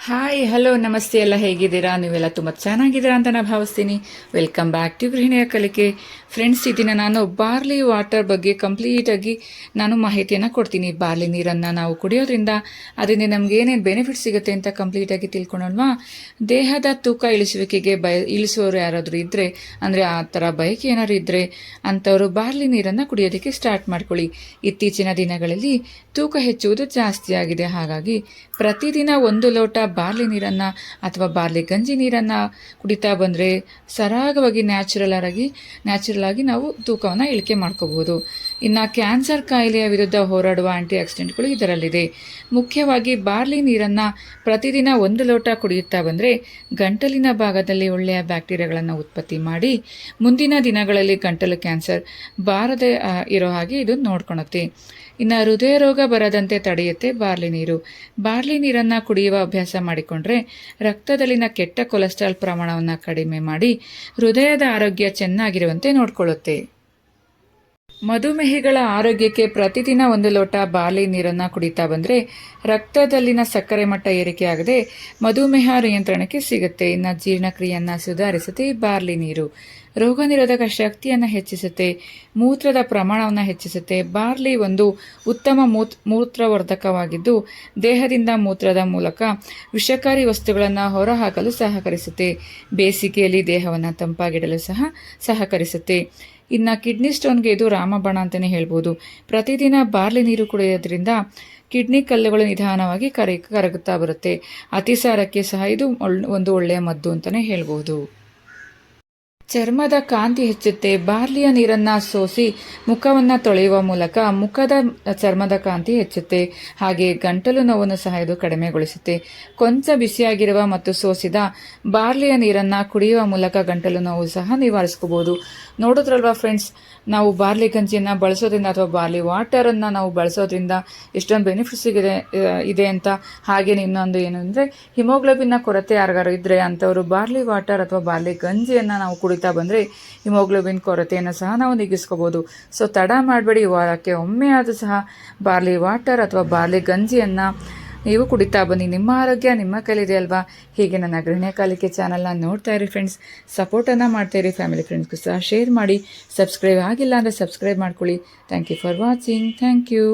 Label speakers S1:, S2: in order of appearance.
S1: Hi hello ನಮಸ್ತೆ, ಎಲ್ಲ ಹೇಗಿದ್ದೀರಾ? ನೀವೆಲ್ಲ ತುಂಬ ಚೆನ್ನಾಗಿದ್ದೀರಾ ಅಂತ ನಾನು ಭಾವಿಸ್ತೀನಿ. ವೆಲ್ಕಮ್ ಬ್ಯಾಕ್ ಟು ಗೃಹಿಣಿಯ ಕಲಿಕೆ. ಫ್ರೆಂಡ್ಸ್, ಈ ದಿನ ನಾನು ಬಾರ್ಲಿ ವಾಟರ್ ಬಗ್ಗೆ ಕಂಪ್ಲೀಟಾಗಿ ನಾನು ಮಾಹಿತಿಯನ್ನು ಕೊಡ್ತೀನಿ. ಬಾರ್ಲಿ ನೀರನ್ನು ನಾವು ಕುಡಿಯೋದ್ರಿಂದ ಅದರಿಂದ ನಮ್ಗೆ ಏನೇನು ಬೆನಿಫಿಟ್ ಸಿಗುತ್ತೆ ಅಂತ ಕಂಪ್ಲೀಟಾಗಿ ತಿಳ್ಕೊಳೋಣವಾ? ದೇಹದ ತೂಕ ಇಳಿಸುವಿಕೆಗೆ ಇಳಿಸುವವರು ಯಾರಾದರೂ ಇದ್ದರೆ, ಅಂದರೆ ಆ ಥರ ಬಯಕೆ ಏನಾದ್ರು ಇದ್ದರೆ ಅಂಥವರು ಬಾರ್ಲಿ ನೀರನ್ನು ಕುಡಿಯೋದಕ್ಕೆ ಸ್ಟಾರ್ಟ್ ಮಾಡ್ಕೊಳ್ಳಿ. ಇತ್ತೀಚಿನ ದಿನಗಳಲ್ಲಿ ತೂಕ ಹೆಚ್ಚುವುದು ಜಾಸ್ತಿ ಆಗಿದೆ. ಹಾಗಾಗಿ ಪ್ರತಿದಿನ 1 ಲೋಟ ಬಾರ್ಲಿ ನೀರನ್ನು ಅಥವಾ ಬಾರ್ಲಿ ಗಂಜಿ ನೀರನ್ನು ಕುಡಿತಾ ಬಂದರೆ ಸರಾಗವಾಗಿ ನ್ಯಾಚುರಲ್ ಆಗಿ ನಾವು ತೂಕವನ್ನು ಇಳಿಕೆ ಮಾಡ್ಕೋಬಹುದು. ಇನ್ನು ಕ್ಯಾನ್ಸರ್ ಕಾಯಿಲೆಯ ವಿರುದ್ಧ ಹೋರಾಡುವ ಆಂಟಿ ಆಕ್ಸಿಡೆಂಟ್ಗಳು ಇದರಲ್ಲಿದೆ. ಮುಖ್ಯವಾಗಿ ಬಾರ್ಲಿ ನೀರನ್ನು ಪ್ರತಿದಿನ 1 ಲೋಟ ಕುಡಿಯುತ್ತಾ ಬಂದರೆ ಗಂಟಲಿನ ಭಾಗದಲ್ಲಿ ಒಳ್ಳೆಯ ಬ್ಯಾಕ್ಟೀರಿಯಾಗಳನ್ನು ಉತ್ಪತ್ತಿ ಮಾಡಿ ಮುಂದಿನ ದಿನಗಳಲ್ಲಿ ಗಂಟಲು ಕ್ಯಾನ್ಸರ್ ಬಾರದೆ ಇರೋ ಹಾಗೆ ಇದು ನೋಡ್ಕೊಳುತ್ತೆ. ಇನ್ನು ಹೃದಯ ರೋಗ ಬರದಂತೆ ತಡೆಯುತ್ತೆ ಬಾರ್ಲಿ ನೀರು. ಬಾರ್ಲಿ ನೀರನ್ನು ಕುಡಿಯುವ ಅಭ್ಯಾಸ ಮಾಡಿಕೊಂಡ್ರೆ ರಕ್ತದಲ್ಲಿನ ಕೆಟ್ಟ ಕೊಲೆಸ್ಟ್ರಾಲ್ ಪ್ರಮಾಣವನ್ನು ಕಡಿಮೆ ಮಾಡಿ ಹೃದಯದ ಆರೋಗ್ಯ ಚೆನ್ನಾಗಿರುವಂತೆ ನೋಡ್ಕೊಳ್ಳುತ್ತೆ. ಮಧುಮೇಹಿಗಳ ಆರೋಗ್ಯಕ್ಕೆ ಪ್ರತಿದಿನ 1 ಲೋಟ ಬಾರ್ಲಿ ನೀರನ್ನು ಕುಡಿತಾ ಬಂದರೆ ರಕ್ತದಲ್ಲಿನ ಸಕ್ಕರೆ ಮಟ್ಟ ಏರಿಕೆಯಾಗದೆ ಮಧುಮೇಹ ನಿಯಂತ್ರಣಕ್ಕೆ ಸಿಗುತ್ತೆ. ಇನ್ನು ಜೀರ್ಣಕ್ರಿಯೆಯನ್ನು ಸುಧಾರಿಸುತ್ತೆ ಈ ಬಾರ್ಲಿ ನೀರು. ರೋಗ ನಿರೋಧಕ ಶಕ್ತಿಯನ್ನು ಹೆಚ್ಚಿಸುತ್ತೆ, ಮೂತ್ರದ ಪ್ರಮಾಣವನ್ನು ಹೆಚ್ಚಿಸುತ್ತೆ. ಬಾರ್ಲಿ ಒಂದು ಉತ್ತಮ ಮೂತ್ರವರ್ಧಕವಾಗಿದ್ದು ದೇಹದಿಂದ ಮೂತ್ರದ ಮೂಲಕ ವಿಷಕಾರಿ ವಸ್ತುಗಳನ್ನು ಹೊರಹಾಕಲು ಸಹಕರಿಸುತ್ತೆ. ಬೇಸಿಗೆಯಲ್ಲಿ ದೇಹವನ್ನು ತಂಪಾಗಿಡಲು ಸಹ ಸಹಕರಿಸುತ್ತೆ. ಇನ್ನು ಕಿಡ್ನಿ ಸ್ಟೋನ್ಗೆ ಇದು ರಾಮಬಾಣ ಅಂತಲೇ ಹೇಳ್ಬೋದು. ಪ್ರತಿದಿನ ಬಾರ್ಲಿ ನೀರು ಕುಡಿಯೋದ್ರಿಂದ ಕಿಡ್ನಿ ಕಲ್ಲುಗಳು ನಿಧಾನವಾಗಿ ಕರಗುತ್ತಾ ಬರುತ್ತೆ. ಅತಿಸಾರಕ್ಕೆ ಸಹ ಇದು ಒಂದು ಒಳ್ಳೆಯ ಮದ್ದು ಅಂತಲೇ ಹೇಳ್ಬೋದು. ಚರ್ಮದ ಕಾಂತಿ ಹೆಚ್ಚುತ್ತೆ. ಬಾರ್ಲಿಯ ನೀರನ್ನು ಸೋಸಿ ಮುಖವನ್ನು ತೊಳೆಯುವ ಮೂಲಕ ಮುಖದ ಚರ್ಮದ ಕಾಂತಿ ಹೆಚ್ಚುತ್ತೆ. ಹಾಗೆ ಗಂಟಲು ನೋವನ್ನು ಸಹ ಇದು ಕಡಿಮೆಗೊಳಿಸುತ್ತೆ. ಕೊಂಚ ಬಿಸಿಯಾಗಿರುವ ಮತ್ತು ಸೋಸಿದ ಬಾರ್ಲಿಯ ನೀರನ್ನು ಕುಡಿಯುವ ಮೂಲಕ ಗಂಟಲು ನೋವು ಸಹ ನಿವಾರಿಸ್ಕೋಬಹುದು. ನೋಡಿದ್ರಲ್ವಾ ಫ್ರೆಂಡ್ಸ್, ನಾವು ಬಾರ್ಲಿ ಗಂಜಿಯನ್ನು ಬಳಸೋದ್ರಿಂದ ಅಥವಾ ಬಾರ್ಲಿ ವಾಟರನ್ನು ನಾವು ಬಳಸೋದ್ರಿಂದ ಎಷ್ಟೊಂದು ಬೆನಿಫಿಟ್ಸ್ ಇದೆ ಅಂತ. ಹಾಗೆ ಇನ್ನೊಂದು ಏನು ಅಂದರೆ, ಹಿಮೋಗ್ಲೋಬಿನ್ನ ಕೊರತೆ ಯಾರಿಗಾರು ಇದ್ದರೆ ಅಂಥವರು ಬಾರ್ಲಿ ವಾಟರ್ ಅಥವಾ ಬಾರ್ಲಿ ಗಂಜಿಯನ್ನು ನಾವು ಕುಡಿತಾ ಬಂದರೆ ಹಿಮೋಗ್ಲೋಬಿನ್ ಕೊರತೆಯನ್ನು ಸಹ ನಾವು ನೀಗಿಸ್ಕೋಬೋದು. ಸೊ ತಡ ಮಾಡಬೇಡಿ, ವಾರಕ್ಕೆ ಒಮ್ಮೆ ಆದರೂ ಸಹ ಬಾರ್ಲಿ ವಾಟರ್ ಅಥವಾ ಬಾರ್ಲಿ ಗಂಜಿಯನ್ನು ನೀವು ಕುಡಿತಾ ಬನ್ನಿ. ನಿಮ್ಮ ಆರೋಗ್ಯ ನಿಮ್ಮ ಕೈಲಿದೆ ಅಲ್ವಾ? ಹೀಗೆ ನನ್ನ ಗೃಹಿಣಿಯ ಕಲಿಕೆ ಚಾನಲ್ನ ನೋಡ್ತಾ ಇರಿ ಫ್ರೆಂಡ್ಸ್. ಸಪೋರ್ಟನ್ನು ಮಾಡ್ತಾ ಇರಿ. ಫ್ಯಾಮಿಲಿ ಫ್ರೆಂಡ್ಸ್ಗೂ ಸಹ ಶೇರ್ ಮಾಡಿ. ಸಬ್ಸ್ಕ್ರೈಬ್ ಆಗಿಲ್ಲ ಅಂದರೆ ಸಬ್ಸ್ಕ್ರೈಬ್ ಮಾಡ್ಕೊಳ್ಳಿ. Thank you for watching. Thank you.